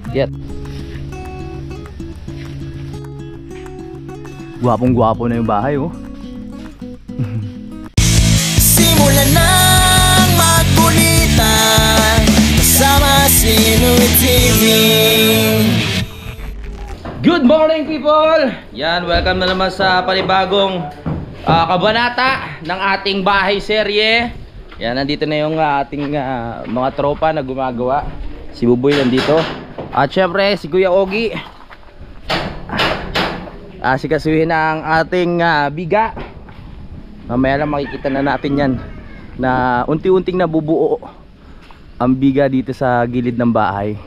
Yet. Gwapong-gwapo na yung bahay, oh. Simulan ng magkulitan kasama si Louie TV. Good morning, people! Yan, welcome na naman sa panibagong kabanata ng ating bahay serye. Yan, nandito na yung ating mga tropa na gumagawa. Si Buboy nandito. At syempre, si Kuya Ogie. Sikasuhin na ang ating biga. Mamaya lang makikita na natin yan na unti-unting nabubuo ang biga dito sa gilid ng bahay.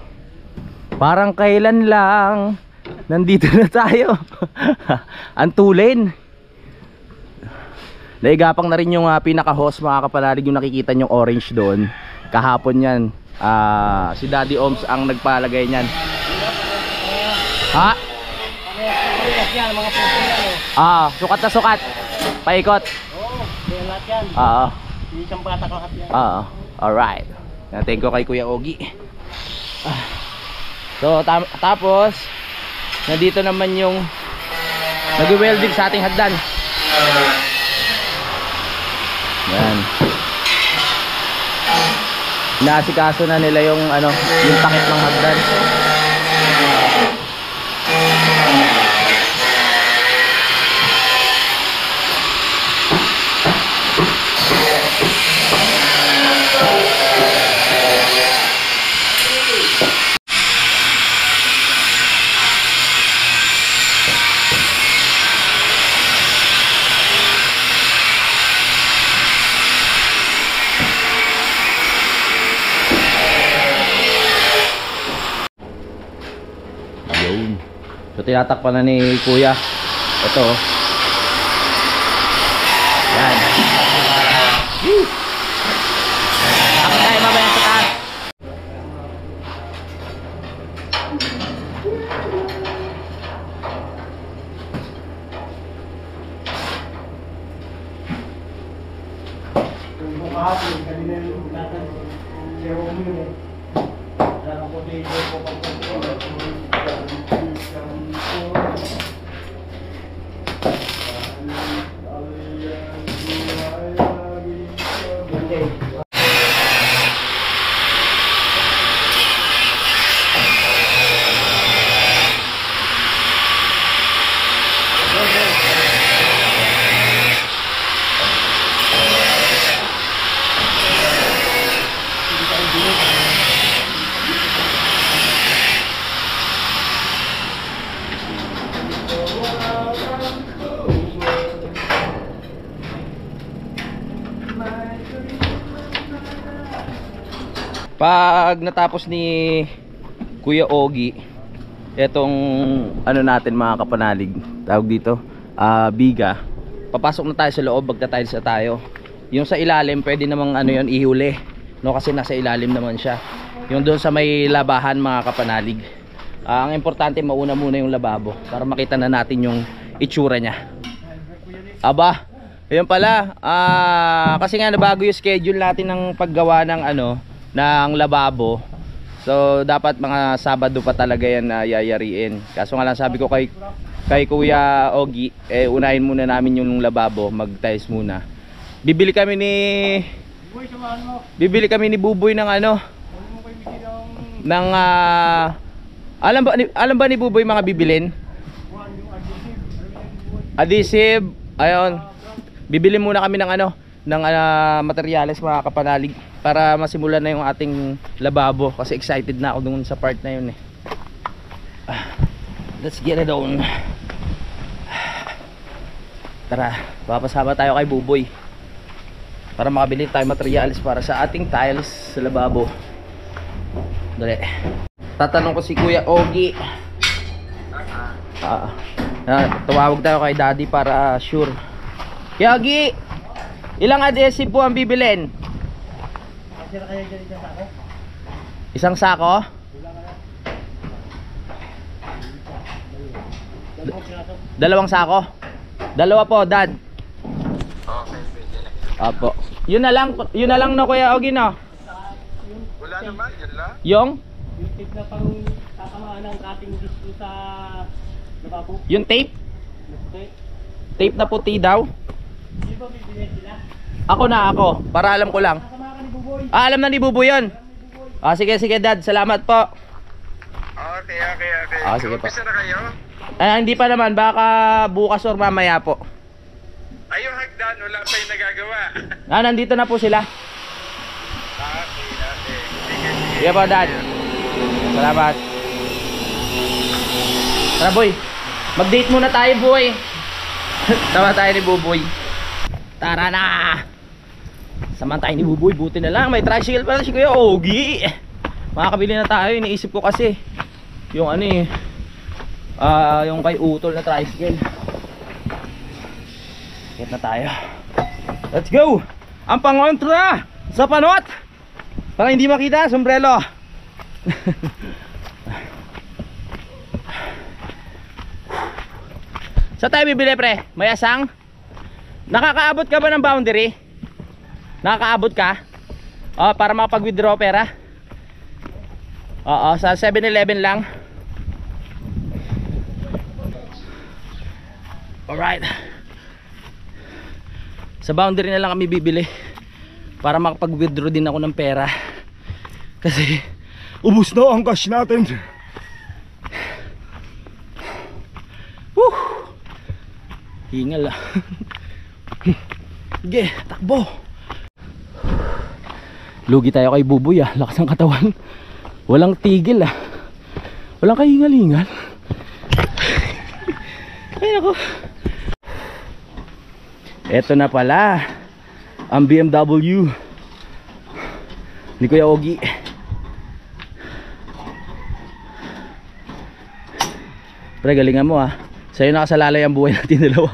Parang kailan lang nandito na tayo. Ang tulin. Naigapang na rin yung pinaka-host, mga kapanalig, yung nakikita nyong orange doon. Kahapon yan. Si Daddy Oms ang nagpalagay niyan. Ha? Sukat na sukat. Paikot. Oo. Oo. Alright. Thank you kay Kuya Ogie. So tapos nandito naman yung nag-welding sa ating hagdan. Yan. Inaasikaso na nila yung yung takip ng hagdan. So tinatakpan na ni Kuya. Ito. Yan. Ako tayo mamaya sa taas. Pag natapos ni Kuya Ogie etong natin, mga kapanalig, tawag dito biga, papasok na tayo sa loob, magta-tiles na tayo. Yung sa ilalim pwede namang yon ihuli, no, kasi nasa ilalim naman siya. Yung doon sa may labahan, mga kapanalig, ang importante mauna muna yung lababo para makita na natin yung itsura niya. Aba, ayun pala, kasi nga nabago yung schedule natin ng paggawa ng ng lababo. So dapat mga Sabado pa talaga yan na yayariin. Kaso nga lang sabi ko kay Kuya Ogie, unahin muna namin yung lababo, mag-tiles muna. Bibili kami ni Buboy ng ng alam ba ni Buboy mga bibilin? Adhesive. Ayun. Bibili muna kami ng ng materyales, mga kapanalig, para masimulan na yung ating lababo, kasi excited na ako dun sa part na yun Let's get it on. Tara, papasama tayo kay Buboy para makabili tayo materyales para sa ating tiles sa lababo. Dali. Tatanong ko si Kuya Ogie. Tumawag tayo kay Daddy para sure. Kuya Ogie, ilang adhesive po ang bibilin? Isang sako? Dalawang sako? Dalawa po, Dad. Apo. Yun na lang no, Kuya Ogie, no? Wala naman, yun lang. Yung? tatamaan ng cutting disc dun sa lababo. Yung tape? Okay. Tape na puti daw? Hindi ba bibili sila? Ako. Para alam ko lang. Kasama ka ni Buboy. Alam na ni Buboy yun. Sige dad. Salamat po. Okay. Sige pa. Umpisa na kayo? Hindi pa naman. Baka bukas or mamaya po. Ay, yung hagdan, wala pa yung nagagawa. Nandito na po sila. Okay. Sige. Sige po, dad. Salamat. Tara, boy. Mag-date muna tayo, boy. Tama tayo ni Buboy. Tara na. Samahan tayo ni Buboy. Buti na lang. May tricycle pala si Kuya Ogie. Makakabili na tayo. Iniisip ko kasi yung ano eh, yung kay Utol na tricycle. Get na tayo. Let's go. Ang pangontra sa panot. Para hindi makita, sombrero. Sa tayo bibili, pre? May asang? Nakakaabot ka ba ng boundary? Nakakaabot ka? Para makapag-withdraw pera? Oo, sa 7-Eleven lang. Alright. Sa boundary na lang kami bibili para makapag-withdraw din ako ng pera. Kasi ubos na ang cash natin. Woo! Hingal ah. Sige, takbo. Lugi tayo kay Buboy ah. Lakas ng katawan. Walang tigil ah. Walang kahingal-hingal. Ay ako. Eto na pala ang BMW ni Kuya Ogie. Pre, galingan mo ah. Sa'yo nakasalalay ang buhay natin dalawa.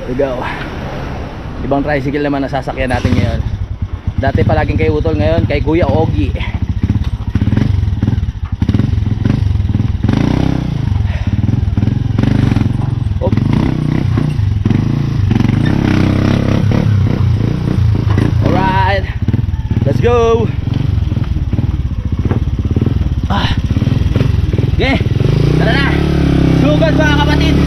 Ligaw. Ibang tricycle naman nasasakyan natin ngayon. Dati palaging kay Utol, ngayon kay Kuya Ogie. Alright, let's go. Okay, tara na. Sugod mga kapatid.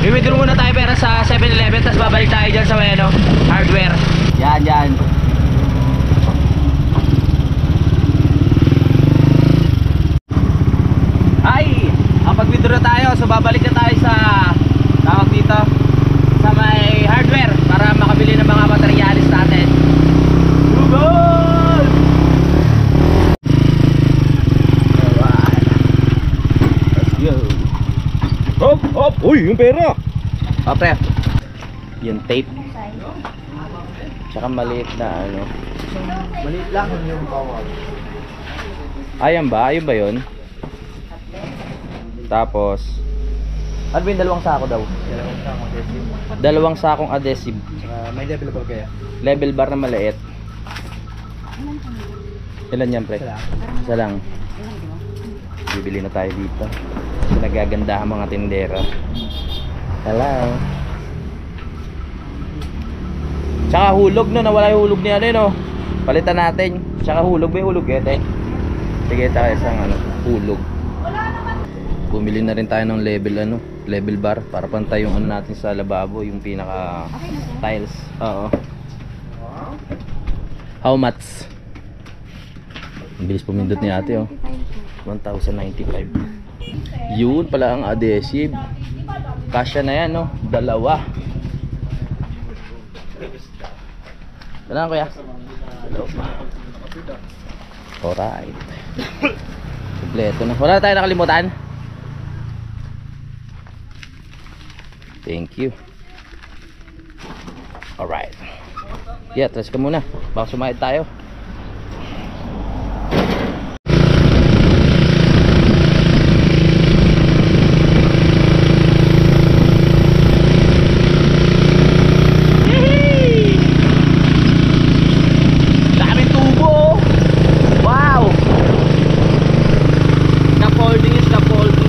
I-withdraw muna tayo pera sa 7-Eleven, tapos babalik tayo dyan sa hardware. Yan. Ay, ang pag-withdraw tayo, so babalik na tayo sa tawag dito, sa may hardware para makabili ng mga materialis natin. Google! Alright, let's go. Hop! Uy, yung pera! Pre, yung tape. Tsaka maliit na ano. Maliit lang yung bawal. Ayan ba? Ayun ba yun? Tapos ano ba yung dalawang sako daw? Dalawang sakong adhesive. May level ba kaya? Level bar na maliit. Ilan yan, pre? Isa lang. Bibili na tayo dito. Kasi nagaganda ang mga tindera. Hello. Tsaka hulog no, nawala yung hulog niya no. Palitan natin. Tsaka hulog, may hulog ete. Sige, tsaka isang hulog. Bumili na rin tayo ng level bar para pantay yung natin sa lababo, yung pinaka tiles. Oo. How much? Ang bilis pumindot ni ate oh. 1,095. Yun pala ang adhesive. Kasya na yan no, dalawa. Dalawa kuya. Dalawa. Alright. Kompleto na. Wala na tayo nakalimutan. Thank you. Alright. Yeah, tras ka muna. Baka sumahid tayo. Daming tubo. Wow. Scaffolding is scaffolding.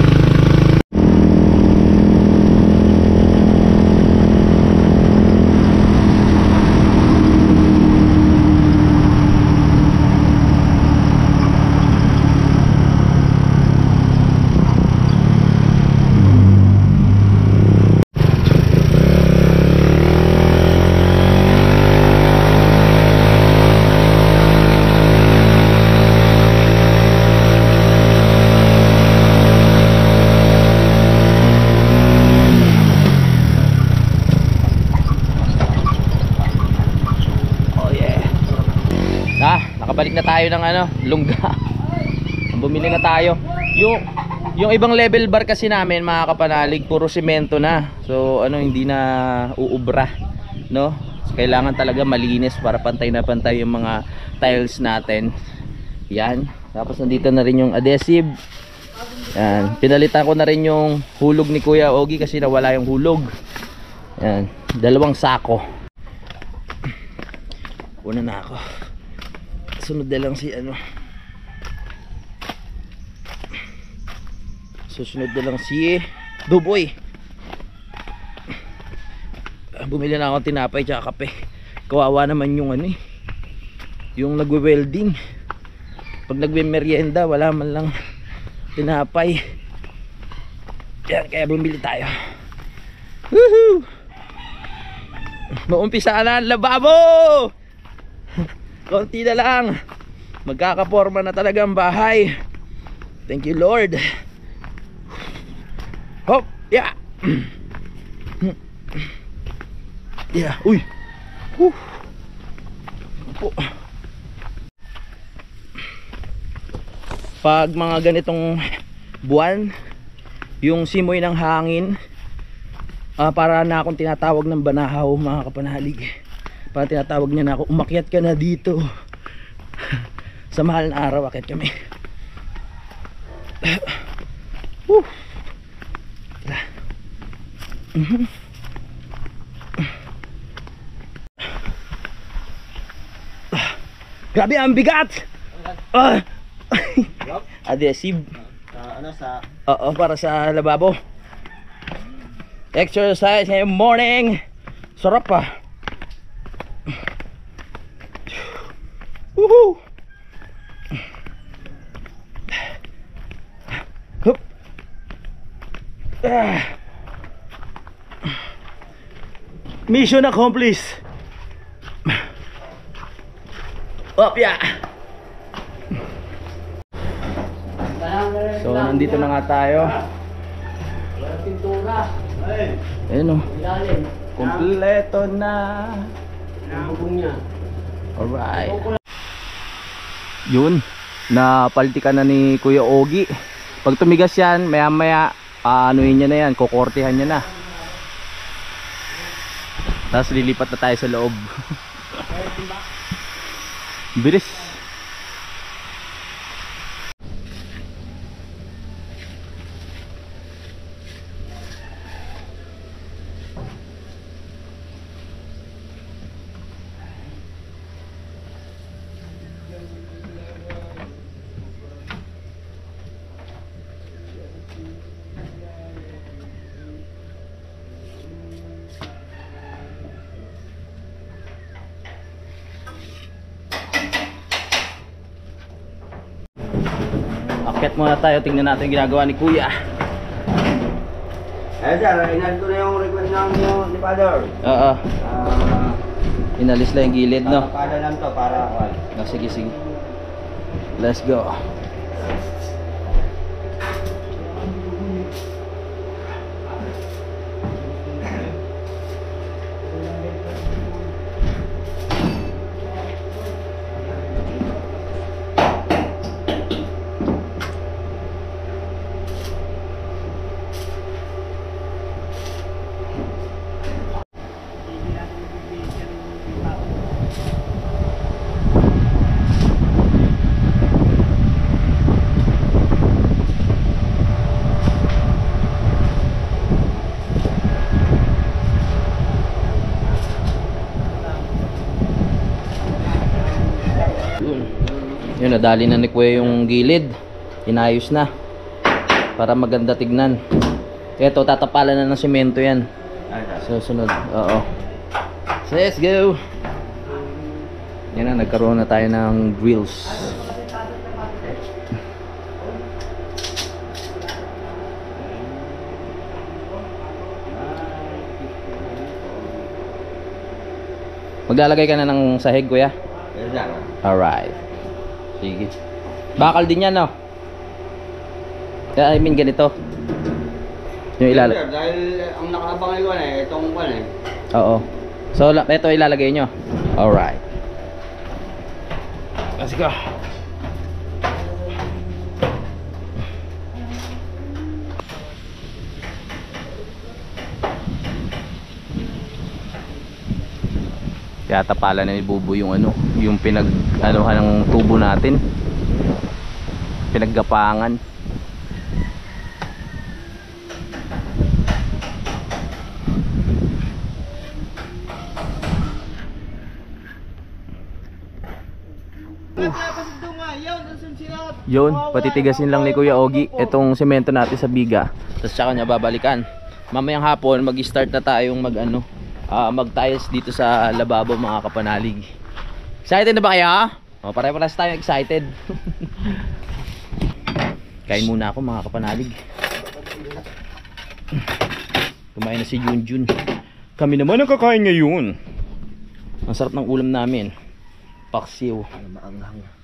Nakabalik na tayo ng lungga. Bumili na tayo. Yung ibang level bar kasi namin mga kapanalig, puro semento na. So hindi na uubra, no? So, kailangan talaga malinis para pantay na pantay yung mga tiles natin. Yan. Tapos nandito na rin yung adhesive. Yan. Pinalitan ko na rin yung hulog ni Kuya Ogie kasi nawala yung hulog. Yan. 2 sako. Una na ako. Sunod na lang si susunod na lang si Duboy. Bumili na ako tinapay tsaka kape. Kawawa naman yung yung nagwe-welding. Pag nagme-merienda wala man lang tinapay. Yan, kaya bumili tayo. Woohoo! Maumpisa na ang lababo. Konti na lang. Magkakaporma na talaga ang bahay. Thank you Lord. Hop, yeah. Yeah, uy. Pag mga ganitong buwan, yung simoy ng hangin, para na akong tinatawag ng banahaw mga kapanalig. Para tinatawag niya na ako, umakyat ka na dito. Sa mahal na araw, akyat kami. Grabe ang bigat. Adhesive. Oo, para sa lababo. Exercise in the morning. Sarap pa. Woohoo! Hup. Mission accomplished. Up ya. So nandito na nga tayo. Ayun o. Kompleto na. Alright. Yun, napaltikan na ni Kuya Ogie. Pag tumigas yan, maya maya anuhin niya na yan, kukortehan niya na. Tapos lilipat na tayo sa loob. Bilis. Akyat muna tayo, tingnan natin yung ginagawa ni Kuya. Eh sir, inad ko na yung request ni Father. Oo. Inalis lang yung gilid, no? Para lang to, para Sige, sige. Let's go. Yun, nadali na ni Kuya yung gilid. Inayos na. Para maganda tignan. Ito, tatapalan na ng semento yan. Susunod. Oo. So, let's go. Yan na, nagkaroon na tayo ng drills. Maglalagay ka na ng sahig, Kuya? Yes sir. Alright. Sige. Bakal din yan, no? I mean, ganito. Yung Sir, dahil ang nakabangay ko na itong kwan Oo. So, ito ilalagay nyo. Alright. Let's go. Kaya tapalan na ni Bubo yung ano, yung pinag-anuhan ng tubo natin. Pinaggapangan. Yun, patitigasin lang ni Kuya Ogie itong semento natin sa biga. Tapos tsaka niya babalikan. Mamayang hapon mag-start na tayong mag-tiles dito sa lababo, mga kapanalig. Excited na ba kayo? O, pare-pares tayo excited. Kain muna ako, mga kapanalig. Kumain na si Junjun. Kami naman ang kakain ngayon. Ang sarap ng ulam namin. Paksiw.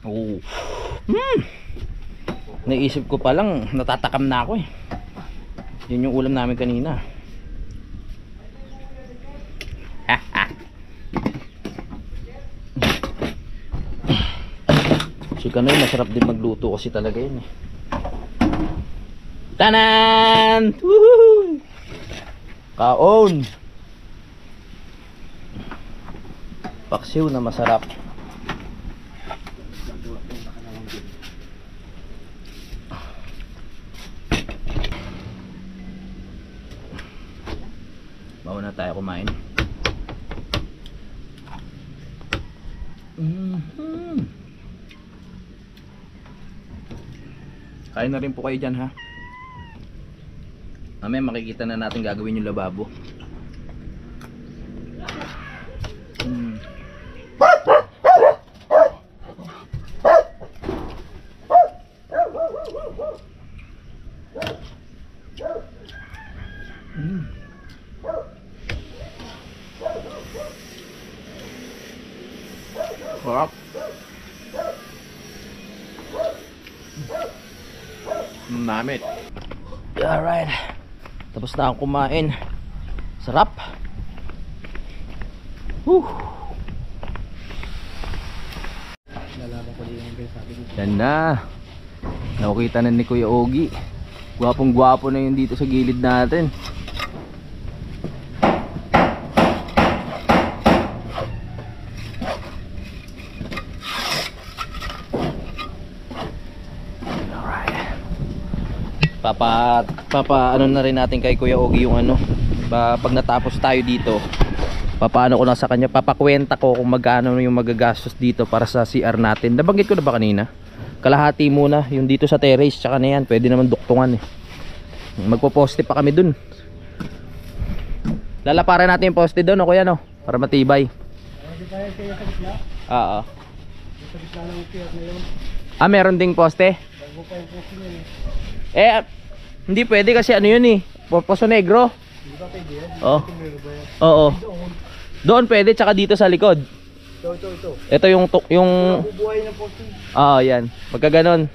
Oh. Naisip ko pa lang, natatakam na ako eh. Yun yung ulam namin kanina. Si Kanoy masarap din magluto kasi talaga yun eh. Tanan! Woohoo! Kaon! Paksiw na masarap. Mauna tayo kumain. Kain na rin po kayo dyan, ha. Mamaya makikita na natin gagawin yung lababo. Sarap. Namit. Alright. Tapos na akong kumain. Sarap. Yan na. Nakukita na ni Kuya Ogie. Gwapong gwapo na yun dito sa gilid natin. Ano na rin natin kay Kuya Ogie yung ano, pag natapos tayo dito, papaano ko na sa kanya, papakwenta ko kung magkano yung magagastos dito para sa CR natin. Nabanggit ko na ba kanina? Kalahati muna yung dito sa terrace, tsaka na yan, pwede naman duktungan eh. Magpo-poste pa kami dun. Lalaparan natin yung poste dun, o Kuya, no? Para matibay. Oo. Ah, meron ding poste? Bago pa yung poste niya Eh, eh. hindi pwede kasi ano yun eh. Poso Negro. Hindi ba pwede yan? Oo. Meron ba yan? Oo. Doon. Doon pwede, tsaka dito sa likod. Ito. Ito yung Bubuhay ng poste. yan. Pagka ganon.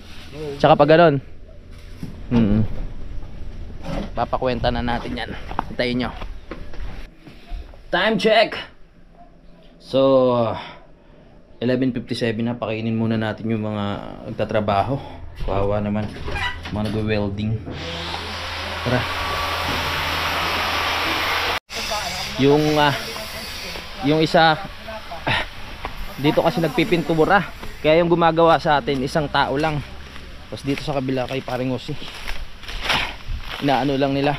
Tsaka pag ganon. Papakwenta na natin yan. Hintayin nyo. Time check. So 11:57 na. Pakainin muna natin yung mga nagtatrabaho. Kawawa naman. Mga nagwe-welding. Tara. Yung isa dito kasi nagpipintura. Kaya yung gumagawa sa atin isang tao lang. Tapos dito sa kabila kay Paring Osi, inaano lang nila,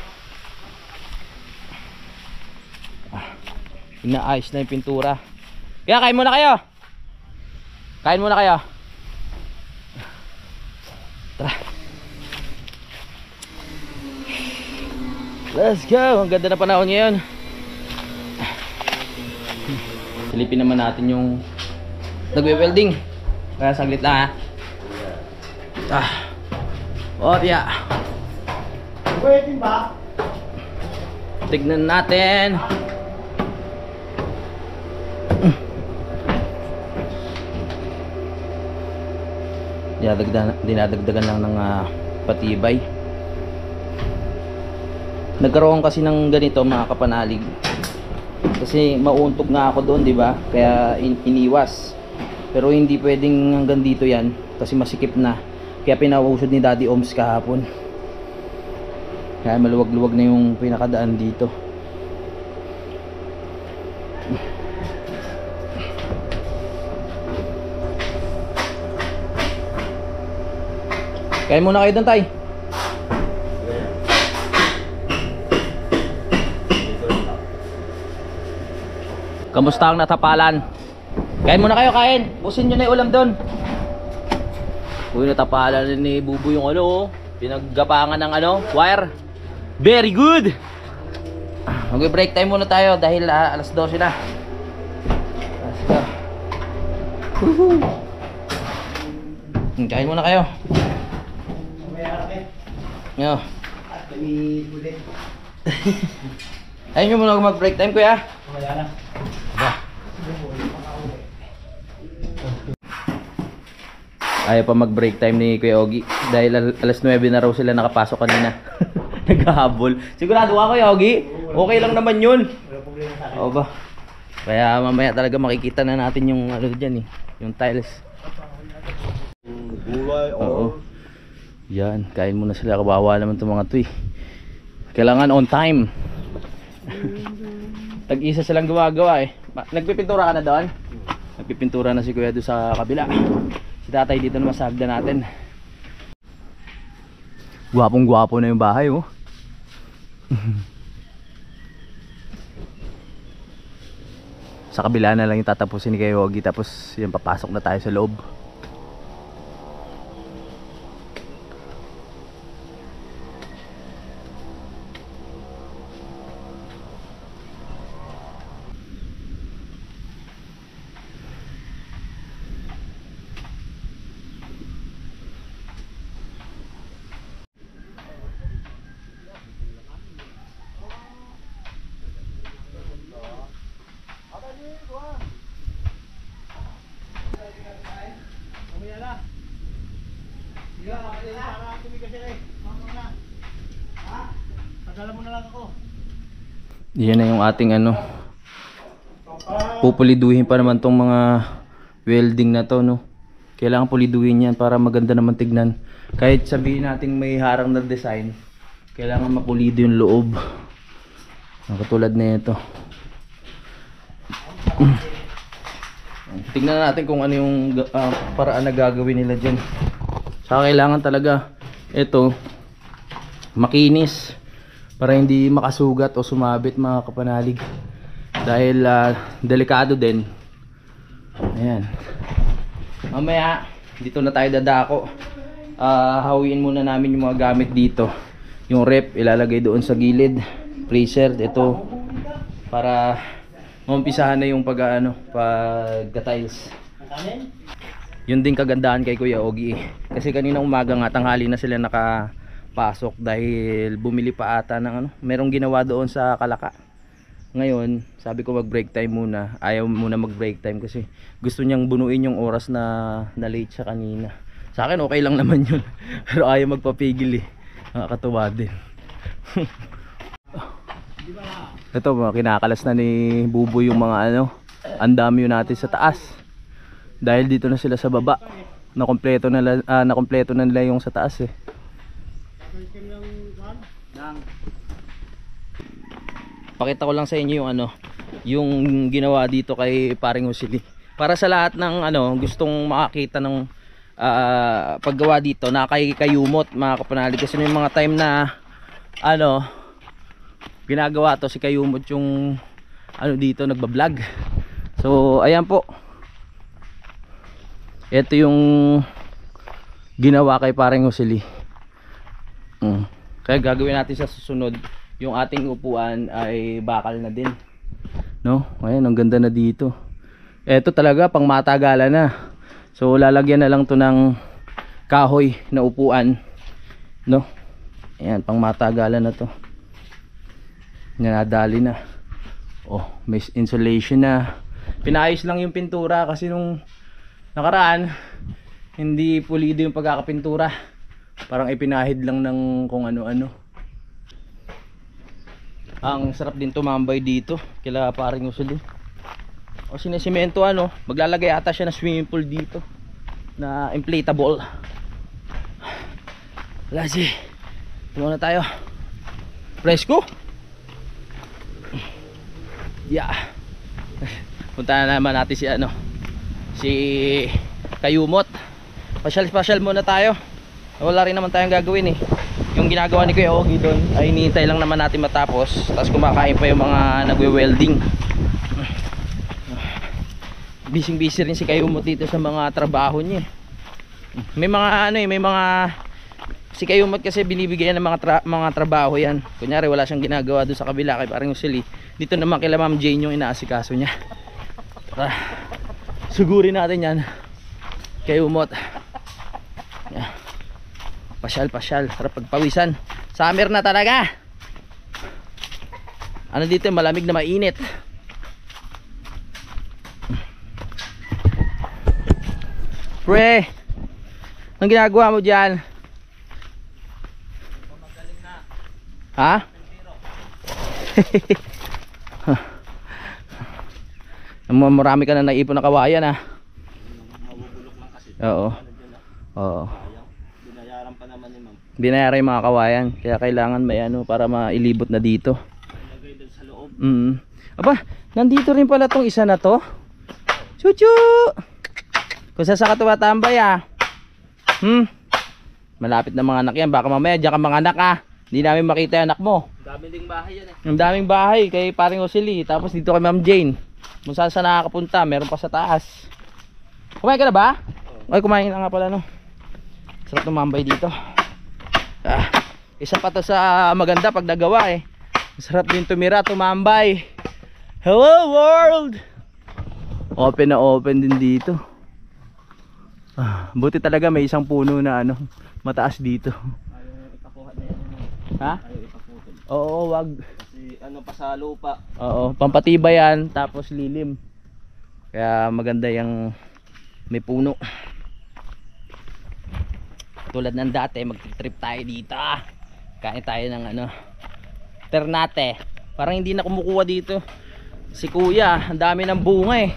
inaayos na yung pintura. Kaya kain muna kayo. Kain muna kayo. Tara. Let's go. Ang ganda na panahon ngayon. Silipin naman natin yung nagwe-welding. Kaya saglit lang ha. Oh yeah. Pwede ba? Tignan natin. Dinadagdagan lang ng patibay. Nagkaroon kasi ng ganito mga kapanalig. Kasi mauuntog nga ako doon, di ba? Kaya iniwas. Pero hindi pwedeng hanggang dito yan kasi masikip na. Kaya pinausod ni Daddy Oms kahapon. Kaya maluwag-luwag na yung pinakadaan dito. Kain muna kayo doon, tay. Kamusta ang natapalan? Kain muna kayo, kain. Busin nyo na yung ulam doon. Uy, natapalan ni Bubu yung ano, pinaggapangan ng ano, wire. Very good. Mag-break time muna tayo dahil alas 12 na. Let's go. Kain muna kayo. Yo. Ayun nyo muna mag-break time, kuya. Wala na. Ayaw pa mag-break time ni Kuya Ogie dahil alas 9 na raw sila nakapasok kanina. Naghahabol. Sigurado ka, Kuya Ogie? Okay lang naman yun. Wala problema sa akin. O ba? Kaya mamaya talaga makikita na natin yung ano dyan eh, yung tiles. Oo. Yan, kain muna sila. Kawawa naman itong mga to eh. Kailangan on time. Tag-isa silang gumagawa eh. Nagpipintura ka na doon? Nagpipintura na si Kuya doon sa kabila. Si tatay dito naman sa hagdan natin. Gwapong gwapo na yung bahay oh. Sa kabila na lang yung tatapusin ni Kuya Ogie. Tapos yan, papasok na tayo sa loob. Yan na yung ating ano, pupuliduhin pa naman tong mga welding na to, no. Kailangan puliduhin yan para maganda naman tignan. Kahit sabihin natin may harang na design, kailangan mapulido yung loob. Katulad na ito. Tignan natin kung ano yung paraan na gagawin nila dyan. Saka kailangan talaga ito makinis para hindi makasugat o sumabit mga kapanalig. Dahil delikado din. Ayan. Mamaya dito na tayo dadako. Hawiin muna namin yung mga gamit dito. Yung rep ilalagay doon sa gilid. Freezer ito para maumpisahan na yung pagka-tiles. Yun din kagandahan kay Kuya Ogie. Kasi kanina umaga nga tanghali na sila nakapasok dahil bumili pa ata ng ano, merong ginawa doon sa Kalaka. Ngayon, sabi ko mag break time muna. Ayaw muna mag break time kasi gusto niyang bunuin yung oras na late siya kanina. Sa akin okay lang naman yun. Pero ayaw magpapigil eh. Nakakatuwa din. Ito mga kinakalas na ni Buboy yung mga ano, andamyo natin sa taas. Dahil dito na sila sa baba. Nakompleto na nila yung sa taas eh. Pakita ko lang sa inyo yung ano, yung ginawa dito kay Paring Husili. Para sa lahat ng ano, gustong makakita ng paggawa dito na kay Kayumot mga kapanalig, kasi yung mga time na ano ginagawa to si Kayumot yung ano dito nagba-vlog. So ayan po. Ito yung ginawa kay Paring Husili. Kaya gagawin natin sa susunod, yung ating upuan ay bakal na din. No? Ayan, ang ganda na dito. Ito talaga pang matagalan na. So lalagyan na lang to ng kahoy na upuan. No? Ayan, pang matagalan na to. Nadali na. Oh, may insulation na. Pinayos lang yung pintura kasi nung nakaraan hindi pulido yung pagkakapintura. Parang ipinahid lang ng kung ano-ano. Ang sarap din tumambay dito kila Paring Husili. O sinesemento ano, maglalagay ata siya ng swimming pool dito na inflatable. Lazi, muna tayo. Fresco? Yeah. Punta na naman natin si ano, si Kayumot. Pasyal muna tayo. Wala rin naman tayong gagawin eh. Yung ginagawa ni Kuya Ogie doon ay hinihintay lang naman natin matapos. Tapos kumakain pa yung mga nagwe-welding. Busy rin si Kayumot dito sa mga trabaho niya. May mga ano eh, may mga si Kayumot kasi binibigyan ng mga trabaho yan. Kunyari wala siyang ginagawa doon sa kabila kay Paring Husili. Dito naman kila Ma'am Jane yung inaasikaso niya. Sugurin natin yan. Kayumot. Yeah. Pasyal, sarap pagpawisan. Summer na talaga. Ano dito, malamig na mainit. Pre, anong ginagawa mo dyan? Ha? Marami ka na naipon na kawayan ha. Mabubulok lang kasi. Oo. Oo. Binayaran pa naman ni ma'am. Binayaran yung mga kawayan, kaya kailangan may ano para mailibot na dito. Lagay doon sa loob. Aba, nandito rin pala tong isa na to. Chuchu! Kung saan ka tumatambay ah. Malapit na mga anak yan. Baka mamaya dyan ka mga anak ah. Hindi namin makita yung anak mo. Dami ding bahay yan eh. Ang daming bahay kay Paring Husili. Tapos dito kay Ma'am Jane. Kung saan nakakapunta, meron pa sa taas. Kumain ka na ba? Ay, kumain na nga pala no. Sarap tumambay dito. Isa pa to sa maganda pag nagawa eh. Sarap din tumira, tumambay. Hello world! Open na open din dito. Buti talaga may isang puno na ano, mataas dito. Ayaw ipakuha na yan. Ha? Ayaw ipaputol. Oo, wag. Kasi ano pa sa lupa. Oo, pampatibay yan, tapos lilim. Kaya maganda yung may puno. Tulad ng dati, mag-trip tayo dito. Kain tayo ng ano, Ternate. Parang hindi na kumukuha dito. Si Kuya, ang dami ng bunga eh.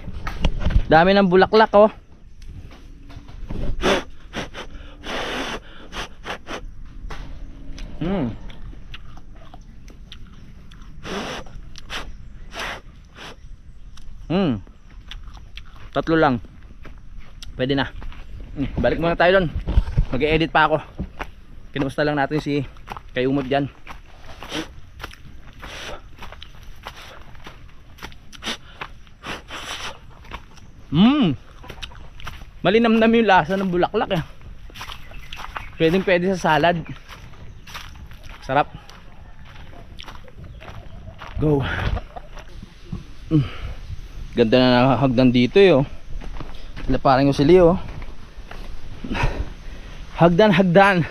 Dami ng bulaklak oh. Tatlo lang. Pwede na. Balik muna tayo doon. Mag-e-edit pa ako. Kinusta lang natin si Kayumot dyan. Malinamnam yung lasa ng bulaklak eh. Pwedeng pwede sa salad. Sarap. Go. Ganda na nakahagdan dito eh oh. Sila Paring Husili oh. Hagdan.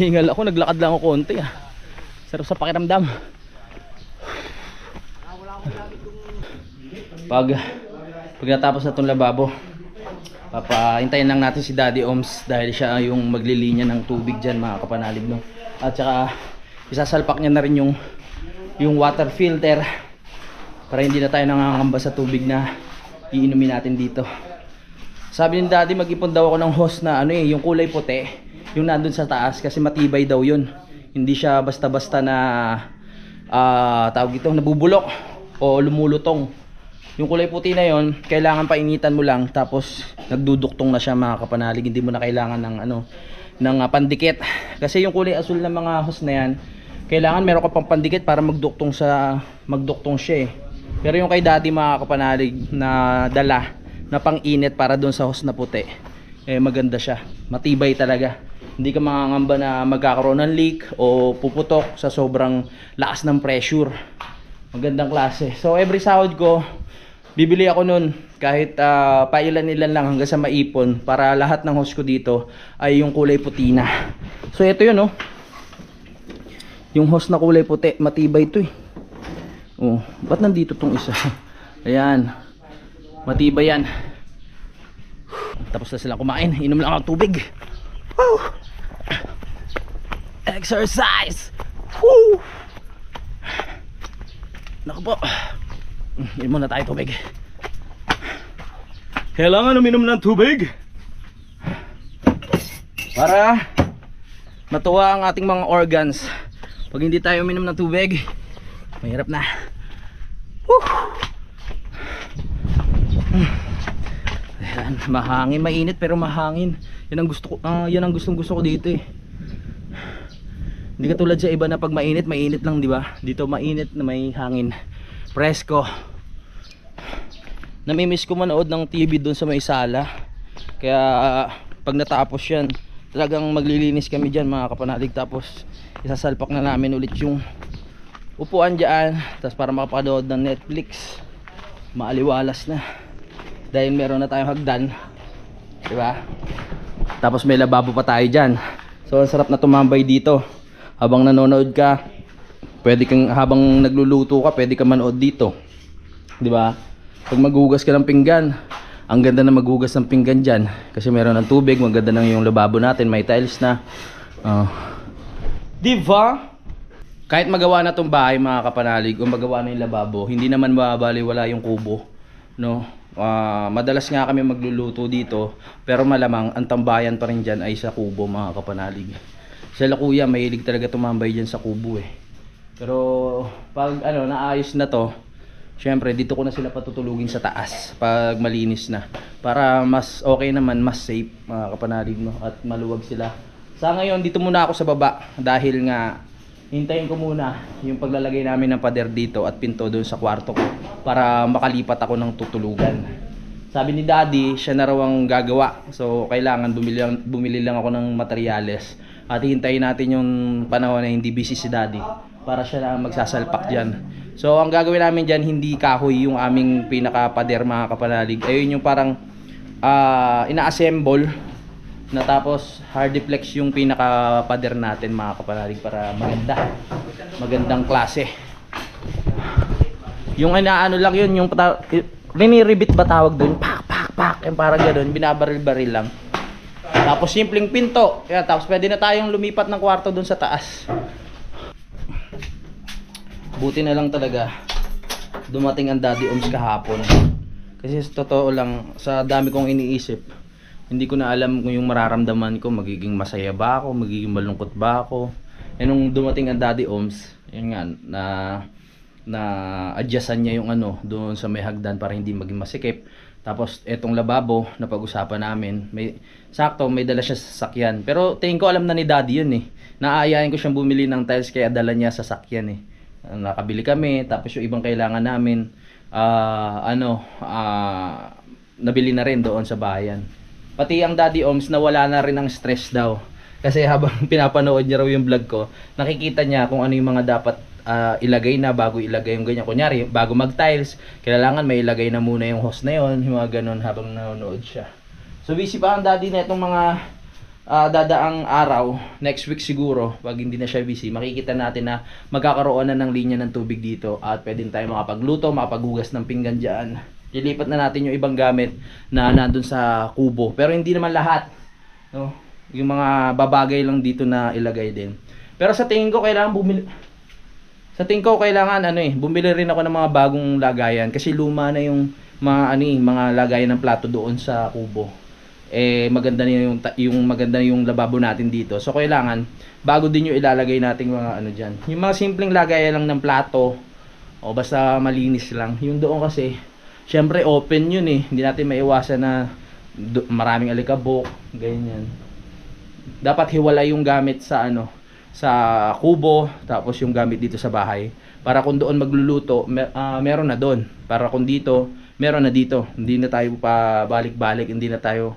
Hingal ako, naglakad lang ako konti ah. Sarap sa pakiramdam. Pag natapos na itong lababo, papahintayin lang natin si Daddy Oms dahil siya yung maglilinya ng tubig dyan mga kapanalig, no? At saka isasalpak niya na rin yung water filter para hindi na tayo nangangamba sa tubig na iinumin natin dito. Sabi ni Daddy, mag-ipon daw ako ng hose na ano yung kulay puti, yung nandun sa taas, kasi matibay daw yun. Hindi siya basta-basta na tawag ito, nabubulok o lumulutong. Yung kulay puti na yon, kailangan painitan mo lang, tapos nagduduktong na siya mga kapanalig. Hindi mo na kailangan ng pandikit. Kasi yung kulay asul ng mga hose na yan, kailangan meron ka pang pandikit para magduktong siya eh. Pero yung kay Daddy mga kapanalig na dala na pang-init para doon sa hose na puti, maganda siya, matibay talaga. Hindi ka mangangamba na magkakaroon ng leak o puputok sa sobrang lakas ng pressure. Magandang klase. So every sahod ko, bibili ako nun kahit pailan-ilan lang hanggang sa maipon, para lahat ng hose ko dito ay yung kulay puti na. So ito yun, oh. Yung hose na kulay puti, matibay ito eh. Oh, ba't nandito tong isa? Ayan, matibay yan. Tapos na silang kumain, inom lang ako tubig. Woo! Exercise! Woo! Naku po, inom muna tayo tubig. Kailangan uminom ng tubig para matuwa ang ating mga organs. Pag hindi tayo uminom ng tubig, mahirap na. Woo! Ayan, mahangin, mainit pero mahangin. Yan ang gusto ko, yan ang gustong-gusto ko dito eh. Hindi katulad sa iba na pag mainit, mainit lang, di ba? Dito mainit na may hangin. Presko. Namimiss ko manood ng TV doon sa may sala. Kaya pag natapos yan, talagang maglilinis kami dyan mga kapanalig. Tapos isasalpak na namin ulit yung upuan dyan. Tapos para makapanood ng Netflix, maaliwalas na. Dahil meron na tayong hagdan, di ba? Tapos may lababo pa tayo dyan. So ang sarap na tumambay dito. Habang nanonood ka, pwede kang, habang nagluluto ka, pwede ka manood dito, di ba? Pag maghugas ka ng pinggan, ang ganda na maghugas ng pinggan dyan kasi meron ng tubig. Maganda na yung lababo natin, may tiles na, di ba? Kahit magawa na tong bahay mga kapanalig, o magawa na yung lababo, hindi naman mabaliwala yung kubo, no? Madalas nga kami magluluto dito, pero malamang ang tambayan pa rin dyan ay sa kubo mga kapanalig. Sila kuya mahilig talaga tumambay dyan sa kubo eh. Pero pag naayos na to, syempre dito ko na sila patutulugin sa taas pag malinis na, para mas okay naman, mas safe mga kapanalig, no? At maluwag sila. Sa ngayon dito muna ako sa baba dahil nga hintayin ko muna yung paglalagay namin ng pader dito at pinto doon sa kwarto ko para makalipat ako ng tutulugan. Sabi ni Daddy, siya na raw ang gagawa. So kailangan bumili lang ako ng materyales. At hintayin natin yung panahon na hindi busy si Daddy para siya na magsasalpak dyan. So ang gagawin namin dyan, hindi kahoy yung aming pinaka-pader mga kapanalig. Ayun yung parang ina-assemble na, tapos hardiplex yung pinaka-pader natin mga kapanalig para magandang klase. Yung inaano lang yun, yung riniribit ba tawag doon? Pak, yung parang gano'n, binabaril-baril lang. Tapos simpleng pinto. Kaya tapos pwede na tayong lumipat ng kwarto doon sa taas. Buti na lang talaga dumating ang Daddy Oms kahapon. Kasi sa totoo lang, sa dami kong iniisip, hindi ko na alam kung yung mararamdaman ko, magiging masaya ba ako, magiging malungkot ba ako. E nung dumating ang Daddy Oms, yun nga, na adjustan niya yung doon sa may hagdan para hindi maging masikip. Tapos etong lababo na pag-usapan namin, may dala siya sa sasakyan. Pero tingin ko alam na ni Daddy yun eh. Naaayain ko siyang bumili ng tiles kaya dala niya sa sasakyan eh. Nakabili kami, tapos yung ibang kailangan namin nabili na rin doon sa bayan. Pati ang Daddy Oms nawala na rin ang stress daw. Kasi habang pinapanood niya raw yung vlog ko, nakikita niya kung ano yung mga dapat ilagay na bago ilagay yung ganyan. Kunyari, bago mag-tiles, kailangan may ilagay na muna yung hose na yon, yung mga ganun habang nanonood siya. So busy pa ang daddy na itong mga dadaang araw, next week siguro, pag hindi na siya busy, makikita natin na magkakaroon na ng linya ng tubig dito at pwede tayo makapagluto, makapaghugas ng pinggan dyan. Ilipat na natin yung ibang gamit na nandun sa kubo. Pero hindi naman lahat, no? Yung mga babagay lang dito na ilagay din. Pero sa tingin ko kailangan bumili rin ako ng mga bagong lagayan kasi luma na yung mga lagayan ng plato doon sa kubo. Maganda na yung lababo natin dito. So kailangan bago din yung ilalagay nating mga diyan. Yung mga simpleng lagayan lang ng plato o basta malinis lang. Yung doon kasi syempre open yun hindi natin maiwasan na maraming alikabok, ganyan. Dapat hiwalay yung gamit sa sa kubo, tapos yung gamit dito sa bahay. Para kung doon magluluto, meron na doon. Para kung dito, meron na dito. Hindi na tayo pa balik-balik, hindi na tayo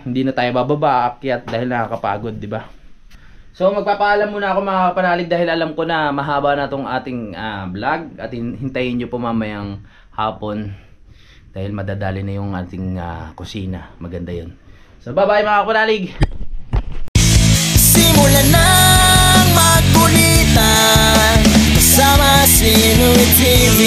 hindi na tayo bababa, akyat dahil nakakapagod, di ba? So magpapaalam muna ako mga kapanalig dahil alam ko na mahaba na tong ating vlog at hintayin nyo po mamayang hapon dahil madadali na yung ating kusina. Maganda yun. So bye-bye mga kapanalig! Simulan ng magkulitan kasama si Inuit TV.